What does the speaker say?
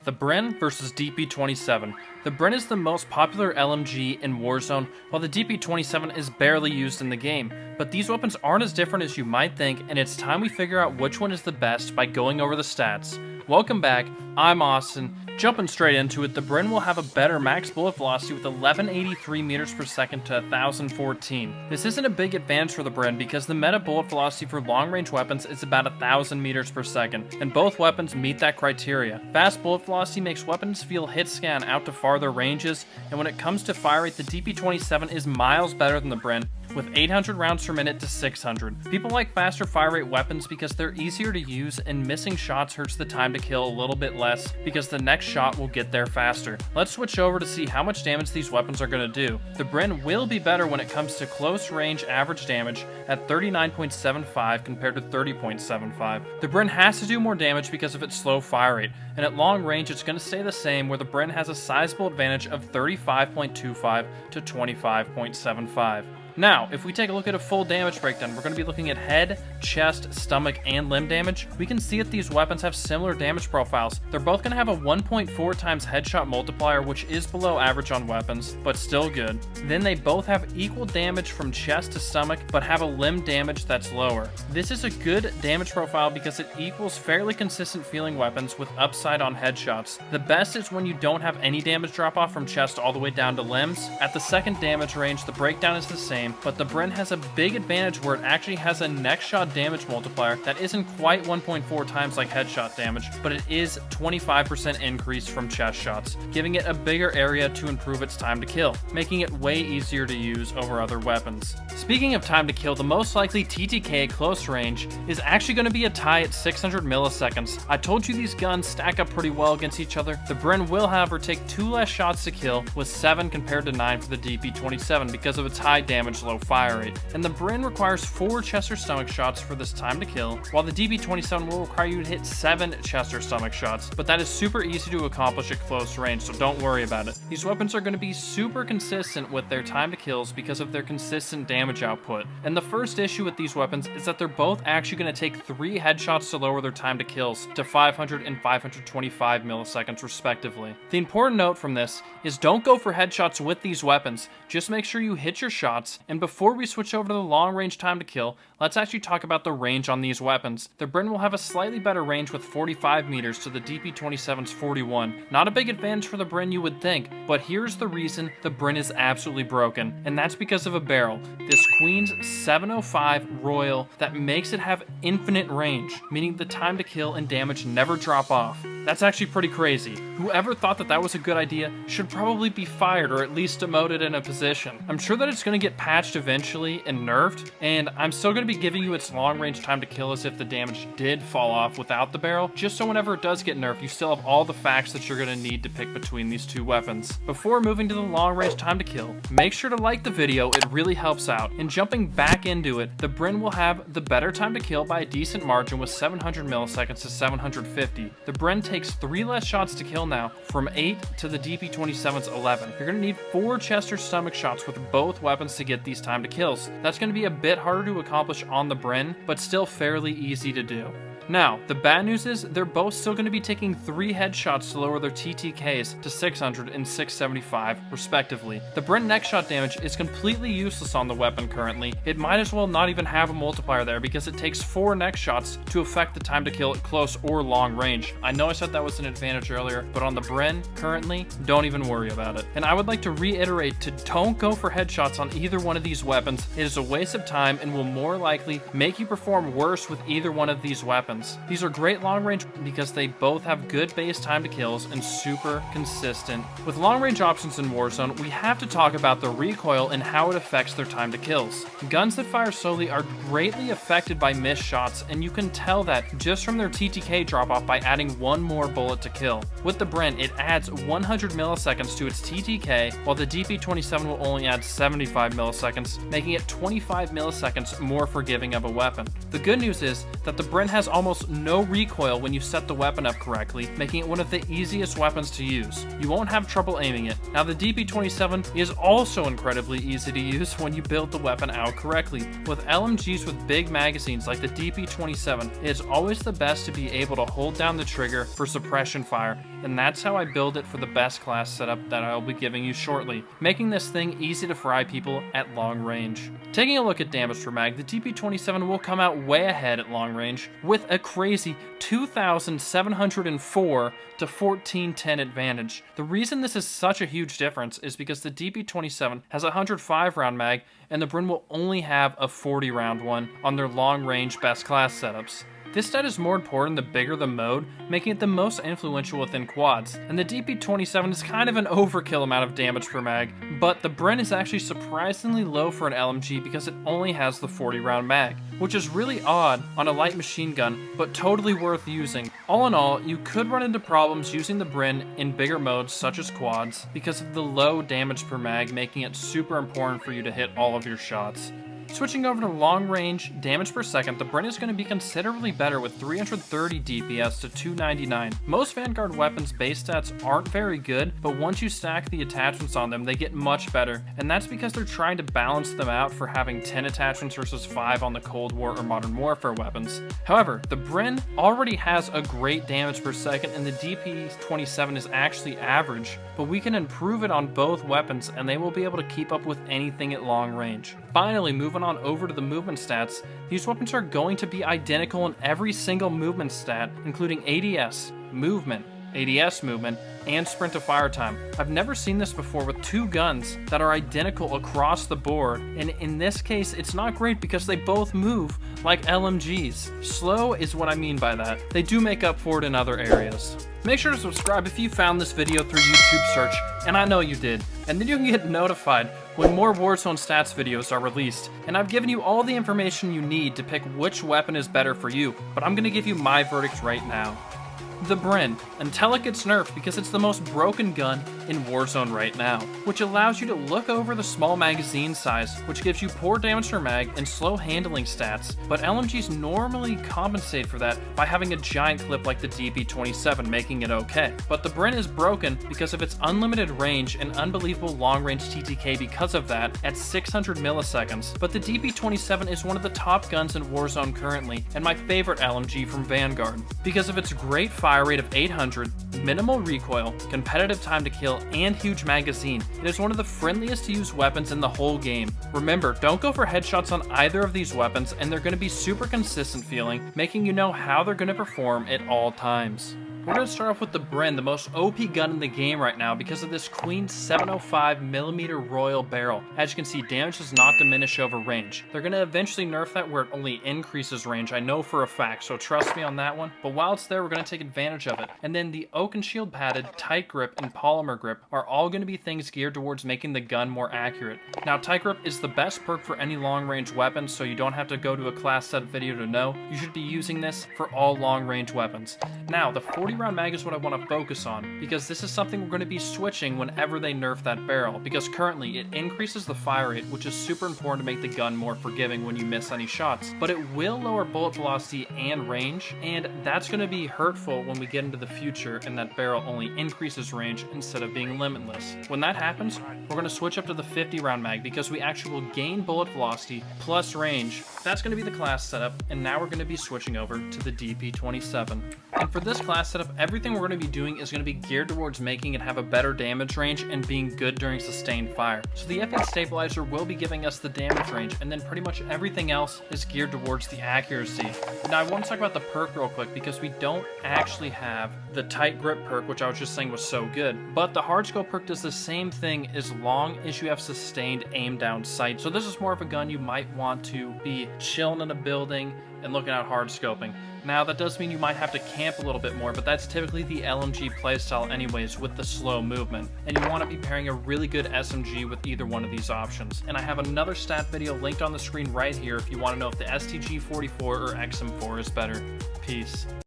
The Bren vs DP27. The Bren is the most popular LMG in Warzone, while the DP27 is barely used in the game. But these weapons aren't as different as you might think, and it's time we figure out which one is the best by going over the stats. Welcome back, I'm Austin. Jumping straight into it, the Bren will have a better max bullet velocity with 1183 meters per second to 1014. This isn't a big advance for the Bren because the meta bullet velocity for long-range weapons is about 1000 meters per second, and both weapons meet that criteria. Fast bullet velocity makes weapons feel hit scan out to farther ranges, and when it comes to fire rate, the DP27 is miles better than the Bren, with 800 rounds per minute to 600. People like faster fire rate weapons because they're easier to use, and missing shots hurts the time to kill a little bit less because the next shot will get there faster. Let's switch over to see how much damage these weapons are going to do. The Bren will be better when it comes to close range average damage at 39.75 compared to 30.75. The Bren has to do more damage because of its slow fire rate, and at long range it's going to stay the same, where the Bren has a sizable advantage of 35.25 to 25.75. Now, if we take a look at a full damage breakdown, we're going to be looking at head, chest, stomach, and limb damage. We can see that these weapons have similar damage profiles. They're both going to have a 1.4 times headshot multiplier, which is below average on weapons, but still good. Then they both have equal damage from chest to stomach, but have a limb damage that's lower. This is a good damage profile because it equals fairly consistent feeling weapons with upside on headshots. The best is when you don't have any damage drop off from chest all the way down to limbs. At the second damage range, the breakdown is the same, but the Bren has a big advantage where it actually has a next shot damage multiplier that isn't quite 1.4 times like headshot damage, but it is 25% increase from chest shots, giving it a bigger area to improve its time to kill, making it way easier to use over other weapons. Speaking of time to kill, the most likely TTK close range is actually going to be a tie at 600 milliseconds. I told you these guns stack up pretty well against each other. The Bren will, however, take 2 less shots to kill, with 7 compared to 9 for the DP27 because of its high damage low fire rate, and the Bren requires 4 chest or stomach shots for this time to kill, while the DP27 will require you to hit 7 chest or stomach shots, but that is super easy to accomplish at close range, so don't worry about it. These weapons are going to be super consistent with their time to kills because of their consistent damage output, and the first issue with these weapons is that they're both actually going to take 3 headshots to lower their time to kills to 500 and 525 milliseconds respectively. The important note from this is don't go for headshots with these weapons, just make sure you hit your shots. And before we switch over to the long range time to kill, let's actually talk about the range on these weapons. The Bren will have a slightly better range with 45 meters to the DP27's 41. Not a big advantage for the Bren you would think, but here's the reason the Bren is absolutely broken, and that's because of a barrel, this Queen's 705 Royal, that makes it have infinite range, meaning the time to kill and damage never drop off. That's actually pretty crazy. Whoever thought that was a good idea should probably be fired or at least demoted in a position. I'm sure that it's going to get patched eventually and nerfed, and I'm still going to be giving you its long range time to kill as if the damage did fall off without the barrel, just so whenever it does get nerfed, you still have all the facts that you're going to need to pick between these two weapons. Before moving to the long range time to kill, make sure to like the video, it really helps out. And jumping back into it, the Bren will have the better time to kill by a decent margin with 700 milliseconds to 750. The Bren takes 3 less shots to kill now, from 8 to the DP27's 11. You're going to need 4 chest or stomach shots with both weapons to get these time to kills. That's going to be a bit harder to accomplish on the Bren, but still fairly easy to do. Now, the bad news is they're both still going to be taking 3 headshots to lower their TTKs to 600 and 675, respectively. The Bren next shot damage is completely useless on the weapon currently. It might as well not even have a multiplier there because it takes 4 next shots to affect the time to kill at close or long range. I know I said that was an advantage earlier, but on the Bren, currently, don't even worry about it. And I would like to reiterate to don't go for headshots on either one of these weapons. It is a waste of time and will more likely make you perform worse with either one of these weapons. These are great long range because they both have good base time to kills and super consistent. With long range options in Warzone, we have to talk about the recoil and how it affects their time to kills. Guns that fire slowly are greatly affected by missed shots, and you can tell that just from their TTK drop off by adding 1 more bullet to kill. With the Bren, it adds 100 milliseconds to its TTK, while the DP27 will only add 75 milliseconds, making it 25 milliseconds more forgiving of a weapon. The good news is that the Bren has almost almost no recoil when you set the weapon up correctly, making it one of the easiest weapons to use. You won't have trouble aiming it. Now the DP27 is also incredibly easy to use when you build the weapon out correctly. With LMGs with big magazines like the DP27, it is always the best to be able to hold down the trigger for suppression fire, and that's how I build it for the best class setup that I'll be giving you shortly, making this thing easy to fry people at long range. Taking a look at damage per mag, the DP27 will come out way ahead at long range with a crazy 2,704 to 1410 advantage. The reason this is such a huge difference is because the DP27 has a 105 round mag and the Bren will only have a 40 round one on their long range best class setups. This stat is more important the bigger the mode, making it the most influential within quads, and the DP27 is kind of an overkill amount of damage per mag, but the Bren is actually surprisingly low for an LMG because it only has the 40 round mag, which is really odd on a light machine gun, but totally worth using. All in all, you could run into problems using the Bren in bigger modes such as quads because of the low damage per mag, making it super important for you to hit all of your shots. Switching over to long range damage per second, the Bren is going to be considerably better with 330 DPS to 299. Most Vanguard weapons base stats aren't very good, but once you stack the attachments on them, they get much better, and that's because they're trying to balance them out for having 10 attachments versus 5 on the Cold War or Modern Warfare weapons. However, the Bren already has a great damage per second, and the DP27 is actually average, but we can improve it on both weapons, and they will be able to keep up with anything at long range. Finally, moving on over to the movement stats, these weapons are going to be identical in every single movement stat, including ADS, movement, and sprint to fire time. I've never seen this before with two guns that are identical across the board, and in this case it's not great because they both move like LMGs. Slow is what I mean by that. They do make up for it in other areas. Make sure to subscribe if you found this video through YouTube search, and I know you did, and then you can get notified when more Warzone stats videos are released. And I've given you all the information you need to pick which weapon is better for you, but I'm going to give you my verdict right now. The Bren, until it gets nerfed because it's the most broken gun in Warzone right now, which allows you to look over the small magazine size, which gives you poor damage per mag and slow handling stats, but LMGs normally compensate for that by having a giant clip like the DP27, making it okay. But the Bren is broken because of its unlimited range and unbelievable long-range TTK because of that at 600 milliseconds, but the DP27 is one of the top guns in Warzone currently, and my favorite LMG from Vanguard, because of its great fire rate of 800, minimal recoil, competitive time to kill, and huge magazine. It is one of the friendliest to use weapons in the whole game. Remember, don't go for headshots on either of these weapons, and they're going to be super consistent feeling, making you know how they're going to perform at all times. We're going to start off with the Bren, the most OP gun in the game right now because of this Queen 705mm Royal barrel. As you can see, damage does not diminish over range. They're going to eventually nerf that where it only increases range, I know for a fact, so trust me on that one. But while it's there, we're going to take advantage of it. And then the Oak and Shield padded, tight grip, and polymer grip are all going to be things geared towards making the gun more accurate. Now, tight grip is the best perk for any long range weapon, so you don't have to go to a class set video to know. You should be using this for all long range weapons. Now, the 40 round mag is what I want to focus on, because this is something we're going to be switching whenever they nerf that barrel, because currently it increases the fire rate, which is super important to make the gun more forgiving when you miss any shots, but it will lower bullet velocity and range, and that's going to be hurtful when we get into the future and that barrel only increases range instead of being limitless. When that happens, we're going to switch up to the 50 round mag because we actually will gain bullet velocity plus range. That's going to be the class setup, and now we're going to be switching over to the DP27. And for this class setup, everything we're going to be doing is going to be geared towards making it have a better damage range and being good during sustained fire. So the F8 stabilizer will be giving us the damage range, and then pretty much everything else is geared towards the accuracy. Now I want to talk about the perk real quick because we don't actually have the tight grip perk, which I was just saying was so good, but the hard scope perk does the same thing as long as you have sustained aim down sight. So this is more of a gun you might want to be chilling in a building and looking at hard scoping. Now that does mean you might have to camp a little bit more, but that's typically the LMG playstyle anyways with the slow movement, and you want to be pairing a really good SMG with either one of these options. And I have another stat video linked on the screen right here if you want to know if the STG-44 or XM4 is better. Peace.